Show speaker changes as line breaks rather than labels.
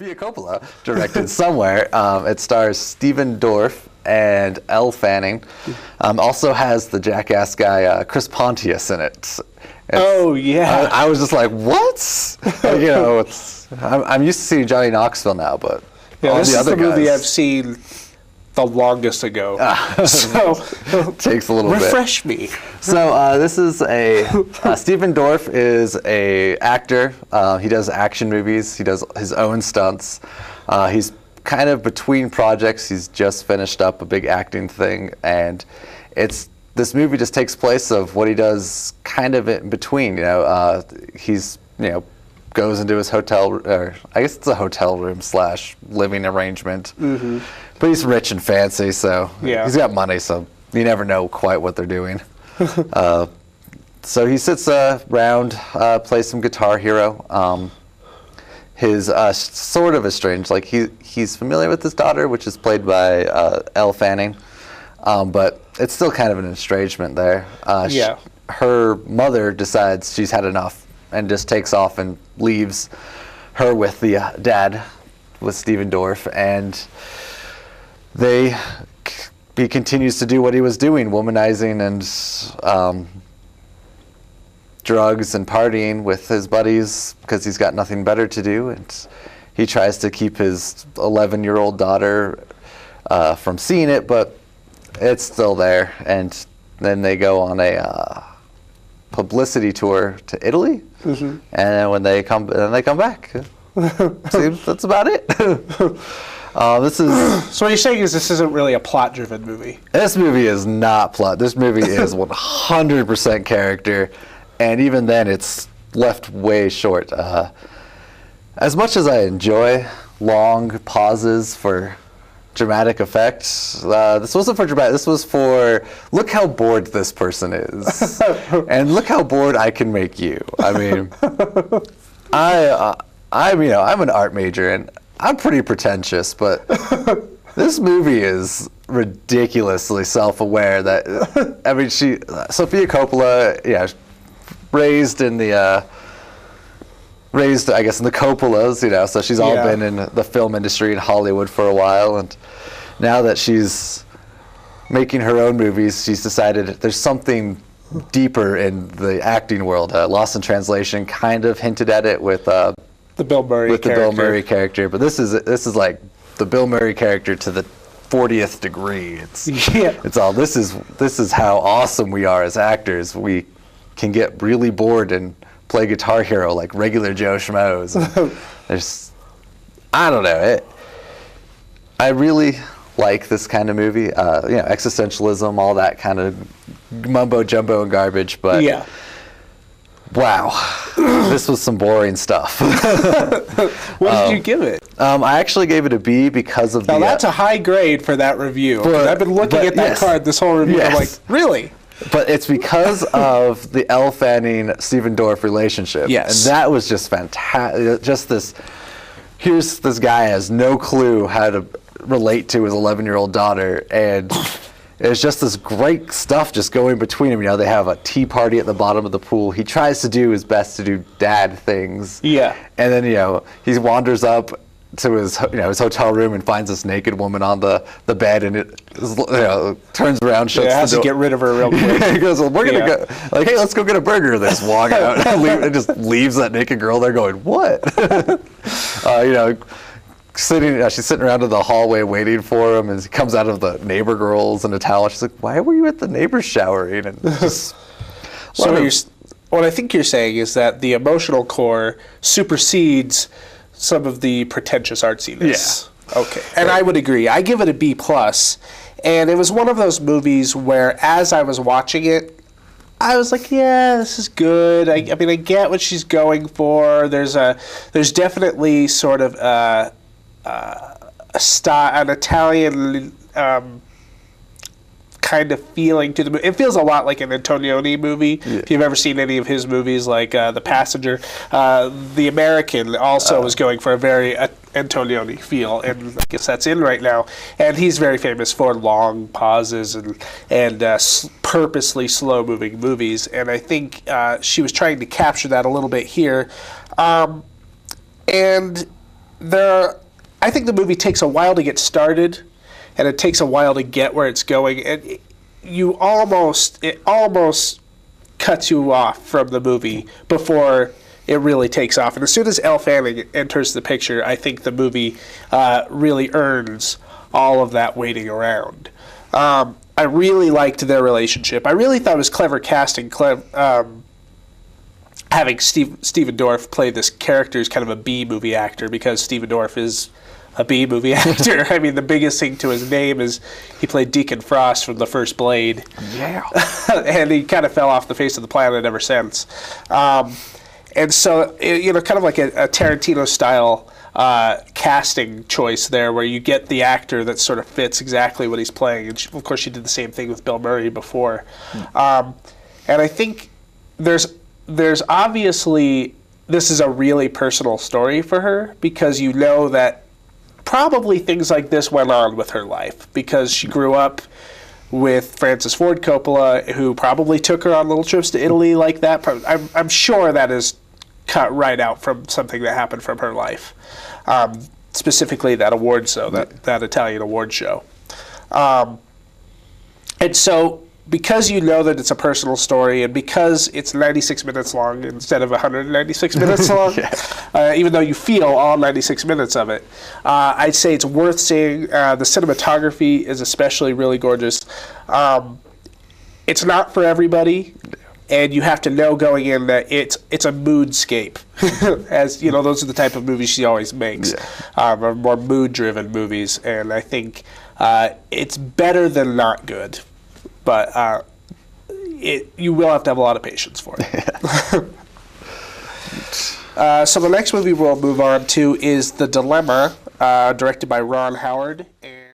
Sofia Coppola directed Somewhere. It stars Stephen Dorff and Elle Fanning. Also has the jackass guy Chris Pontius in it. I was just like, what? I'm used to seeing Johnny Knoxville now, but all
this
the
is
other
the movie
guys,
I've seen the longest ago. So
takes a little bit.
Refresh me.
So this is Stephen Dorff is a actor. He does action movies. He does his own stunts. He's kind of between projects. He's just finished up a big acting thing, and this movie just takes place of what he does kind of in between. He's goes into his hotel, or I guess it's a hotel room / living arrangement. Mm-hmm. But he's rich and fancy, so he's got money, so you never know quite what they're doing. So he sits around, plays some Guitar Hero. His sort of estranged, like he's familiar with his daughter, which is played by Elle Fanning, but it's still kind of an estrangement there. Her mother decides she's had enough and just takes off and leaves her with the dad, with Stephen Dorff, and he continues to do what he was doing, womanizing and drugs and partying with his buddies because he's got nothing better to do, and he tries to keep his 11-year-old daughter from seeing it, but it's still there. And then they go on a publicity tour to Italy, and then when they come back. Seems that's about it.
So what you're saying is this isn't really a plot-driven movie.
This movie is not plot. This movie is 100% character, and even then it's left way short. As much as I enjoy long pauses for dramatic effects, this wasn't for dramatic. This was for, look how bored this person is, and look how bored I can make you. I mean, I'm an art major and I'm pretty pretentious, but this movie is ridiculously self-aware. Sofia Coppola, raised I guess in the Coppolas, so she's all been in the film industry in Hollywood for a while, and now that she's making her own movies, she's decided there's something deeper in the acting world. Lost in Translation kind of hinted at it with the Bill Murray character, but this is like the Bill Murray character to the 40th degree. It's all this is how awesome we are as actors. We can get really bored and play Guitar Hero like regular Joe Schmoes. I don't know. I really like this kind of movie. Existentialism, all that kind of mumbo jumbo and garbage. But wow, this was some boring stuff.
What did you give it?
I actually gave it a B because of
that's a high grade for that review. I've been looking at that card this whole review. I'm like, really?
But it's because of the Elle Fanning Stephen Dorff relationship. Yes. And that was just fantastic. Just here's this guy has no clue how to relate to his 11-year-old daughter, and it's just this great stuff just going between them. They have a tea party at the bottom of the pool. He tries to do his best to do dad things. Yeah. And then, he wanders up to his hotel room and finds this naked woman on the bed, and it turns around, shuts the door.
Has to get rid of her real quick.
He goes, well, we're gonna go, like, hey, let's go get a burger. This walk out and just leaves that naked girl there going, what? She's sitting around in the hallway waiting for him, and he comes out of the neighbor girls in a towel. She's like, why were you at the neighbors showering? And just
what I think you're saying is that the emotional core supersedes some of the pretentious artsiness. Yeah. Okay. And I would agree. I give it a B+. And it was one of those movies where, as I was watching it, I was like, yeah, this is good. I mean, I get what she's going for. There's definitely sort of an Italian kind of feeling to the movie. It feels a lot like an Antonioni movie. Yeah. If you've ever seen any of his movies, like The Passenger, The American also was going for a very Antonioni feel, and I guess that's in right now. And he's very famous for long pauses and purposely slow-moving movies. And I think she was trying to capture that a little bit here. And I think the movie takes a while to get started, and it takes a while to get where it's going, and it almost cuts you off from the movie before it really takes off. And as soon as Elle Fanning enters the picture, I think the movie really earns all of that waiting around. I really liked their relationship. I really thought it was clever casting, having Stephen Dorff play this character who's kind of a B-movie actor, because Stephen Dorff is a B-movie actor. I mean, the biggest thing to his name is he played Deacon Frost from the first Blade.
Yeah.
And he kind of fell off the face of the planet ever since. And so, kind of like a Tarantino-style casting choice there, where you get the actor that sort of fits exactly what he's playing. And of course, she did the same thing with Bill Murray before. And I think there's obviously, this is a really personal story for her, because you know that probably things like this went on with her life, because she grew up with Francis Ford Coppola, who probably took her on little trips to Italy like that. I'm sure that is cut right out from something that happened from her life, specifically that award show, that Italian award show. And so, because you know that it's a personal story, and because it's 96 minutes long instead of 196 minutes long, even though you feel all 96 minutes of it, I'd say it's worth seeing. The cinematography is especially really gorgeous. It's not for everybody, and you have to know going in that it's a moodscape. As you know, those are the type of movies she always makes, more mood-driven movies, and I think it's better than not good. But you will have to have a lot of patience for it. So the next movie we'll move on to is The Dilemma, directed by Ron Howard.